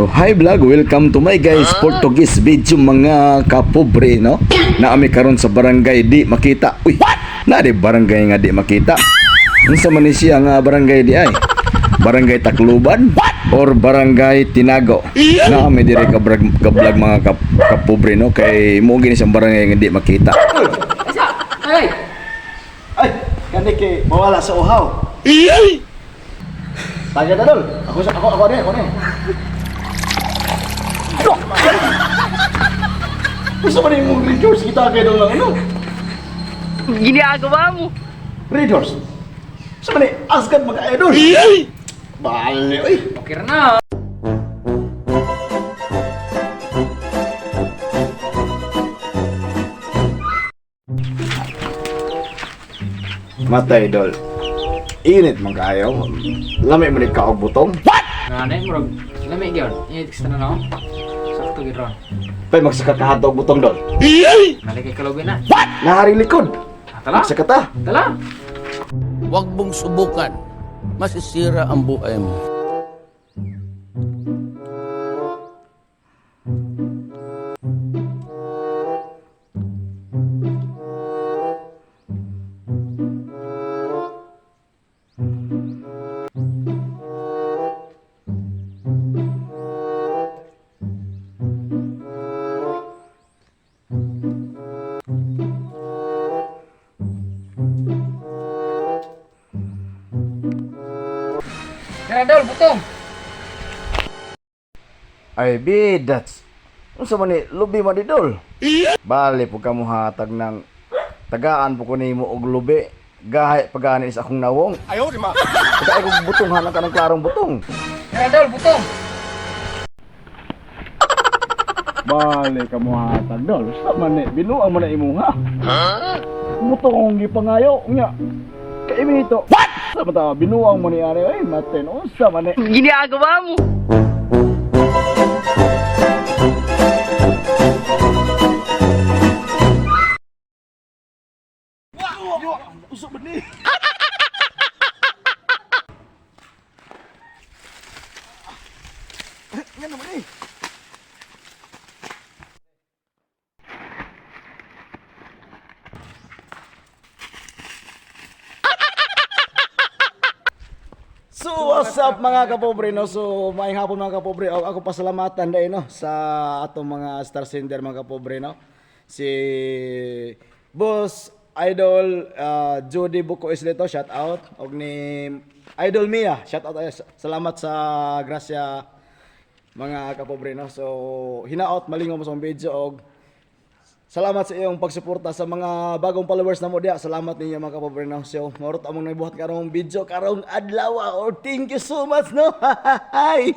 So hi vlog, welcome to my guys Portuguese video mga kapobre no. Naami karon sa barangay di makita. Uy, na di barangay nga di makita. Unsa man ni siya nga barangay di ay? Barangay Tacloban or barangay Tinago. Naami dire ka vlog mga kapobre no kay mo gini sa barangay nga di makita. Ay! Ay, kani kay mawala sa uhaw. Tagay na dol. Ako ni. Gusto ba rin mong Red Horse? Kita kayo lang ano? Ginagawa mo! Red Horse? Gusto ba rin askan mga-idol? Bale, oy! Okay na! Mata idol. Init man kayo. Lamay mo rin kaog butong. Nanay mo, lamig yun. I-text na no? Sakto gitron. Pay magsakat ka hatog butong dol. Naligay kalugin na. Nahari likod. Tala! Magsakat ta. Tala! Huwag mong subukan. Masisira ang buhay mo. Kaya Dol, butong! Ay, bidats. Unsa man ni lubi man di dol? Bale po kamo hatag ng tagaan po ko nimo og lubi. Gahay pagani sa akong nawong. Ayo di ma. Tagay kog butong hanan ka ng klarong butong. Kaya Dol, butong! Bale kamo hatag dol. Sa man ni binuang man na imo ha. Butong gipangayo nya. Kay mito. What? Sa mata binuang mo ni ari ay maten unsa man ni. Ginagawa mo! Usok ba ni? Nga naman eh. So what's up mga kapobre no? So maayong hapon mga kapobre. Ako pasalamatan dahil no sa atong mga star sender mga kapobre no. Si Boss Idol Jody Buko Islito, shout out. Og ni Idol Mia, shout out. Salamat sa grasya mga kapobre no. So hinaot malingaw mo sa video og salamat sa iyong pagsuporta sa mga bagong followers na mo diya. Salamat ninyo mga kapobre no. So marot among nagbuhat karong video karong adlaw or thank you so much no. Hi.